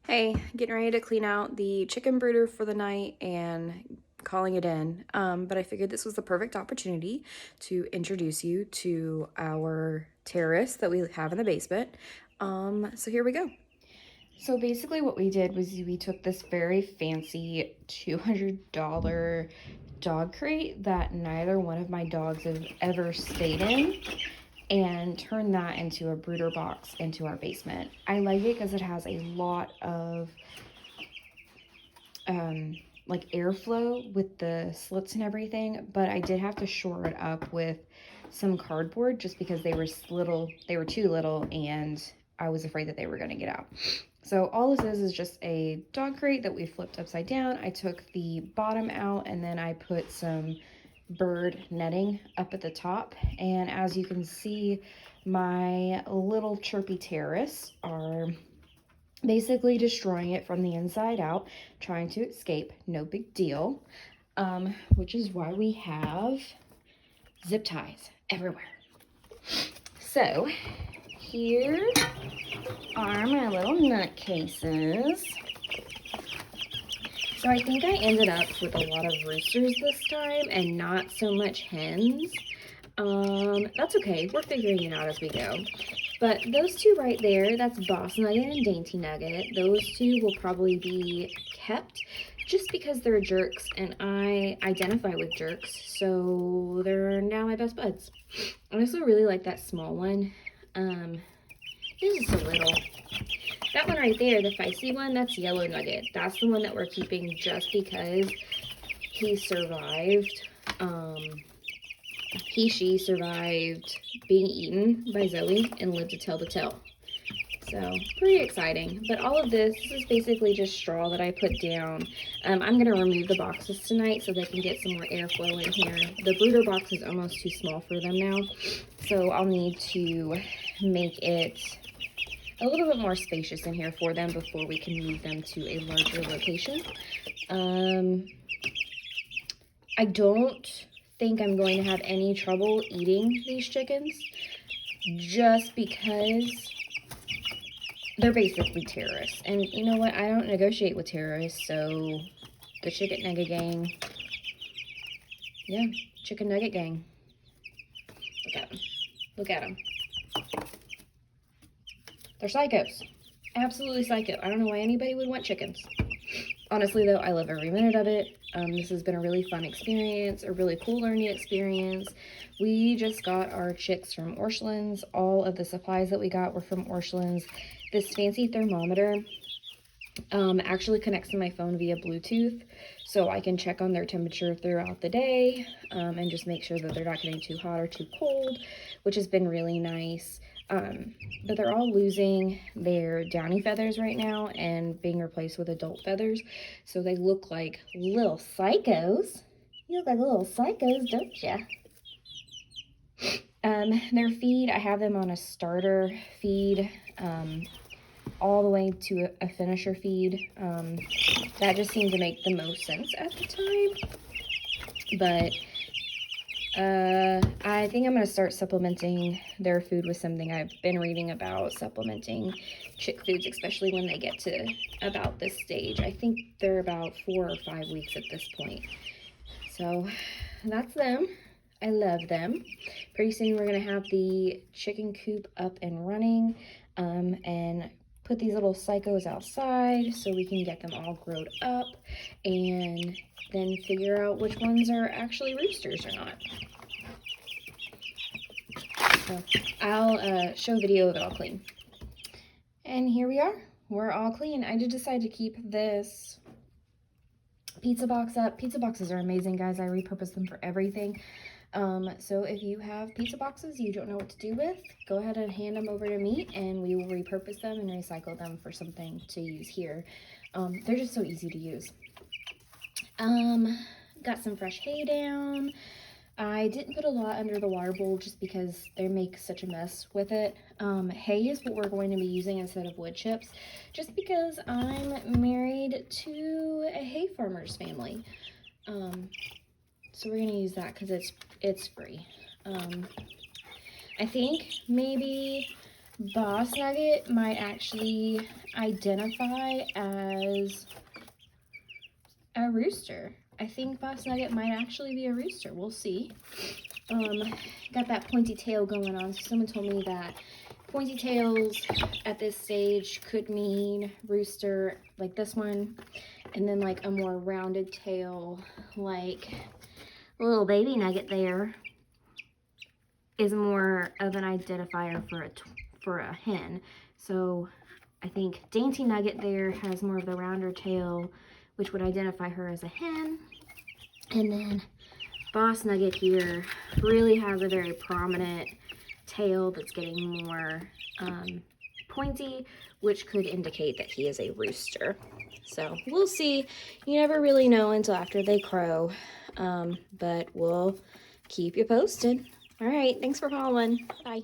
Hey, getting ready to clean out the chicken brooder for the night and calling it in. But I figured this was the perfect opportunity to introduce you to our terrace that we have in the basement. So here we go. So basically what we did was we took this very fancy $200 dog crate that neither one of my dogs have ever stayed in and turn that into a brooder box into our basement. I like it because it has a lot of like airflow with the slits and everything, but I did have to shore it up with some cardboard just because they were too little and I was afraid that they were going to get out. So all this is just a dog crate that we flipped upside down. I took the bottom out and then I put some bird netting up at the top. And as you can see, my little chirpy terrace are basically destroying it from the inside out, trying to escape, no big deal. Which is why we have zip ties everywhere. So here are my little nutcases. So I think I ended up with a lot of roosters this time and not so much hens. That's okay. We're figuring it out as we go. But those two right there, that's Boss Nugget and Dainty Nugget. Those two will probably be kept just because they're jerks and I identify with jerks. So they're now my best buds. I also really like that small one. It's just a little. That one right there, the feisty one, that's Yellow Nugget. That's the one that we're keeping just because he survived. She survived being eaten by Zoe and lived to tell the tale. So pretty exciting. But all of this is basically just straw that I put down. I'm going to remove the boxes tonight so they can get some more airflow in here. The brooder box is almost too small for them now. So I'll need to make it a little bit more spacious in here for them before we can move them to a larger location. I don't think I'm going to have any trouble eating these chickens just because they're basically terrorists. And you know what? I don't negotiate with terrorists, so the chicken nugget gang. Yeah, chicken nugget gang. Look at them. Look at them. They're psychos. Absolutely psycho. I don't know why anybody would want chickens. Honestly, though, I love every minute of it. This has been a really fun experience, a really cool learning experience. We just got our chicks from Orscheln's. All of the supplies that we got were from Orscheln's. This fancy thermometer actually connects to my phone via Bluetooth, so I can check on their temperature throughout the day and just make sure that they're not getting too hot or too cold, which has been really nice. But they're all losing their downy feathers right now and being replaced with adult feathers, so they look like little psychos. You look like little psychos, don't ya? Their feed, I have them on a starter feed all the way to a finisher feed. That just seemed to make the most sense at the time. But I think I'm going to start supplementing their food with something I've been reading about, supplementing chick foods, especially when they get to about this stage. I think they're about 4 or 5 weeks at this point. So that's them. I love them. Pretty soon we're going to have the chicken coop up and running and put these little psychos outside so we can get them all grown up and then figure out which ones are actually roosters or not. So I'll show video of it all clean. And here we are. We're all clean. I did decide to keep this pizza box up. Pizza boxes are amazing, guys. I repurpose them for everything. So if you have pizza boxes you don't know what to do with, go ahead and hand them over to me and we will repurpose them and recycle them for something to use here. They're just so easy to use. Got some fresh hay down. I didn't put a lot under the water bowl just because they make such a mess with it. Hay is what we're going to be using instead of wood chips, just because I'm married to a hay farmer's family. So we're going to use that because it's free. I think maybe Boss Nugget might actually identify as a rooster. I think Boss Nugget might actually be a rooster. We'll see. Got that pointy tail going on. So someone told me that pointy tails at this stage could mean rooster, like this one, and then like a more rounded tail, like a little baby nugget there, is more of an identifier for a hen. So I think Dainty Nugget there has more of the rounder tail, which would identify her as a hen. And then Boss Nugget here really has a very prominent tail that's getting more pointy, which could indicate that he is a rooster. So we'll see. You never really know until after they crow, but we'll keep you posted. All right, thanks for calling. Bye.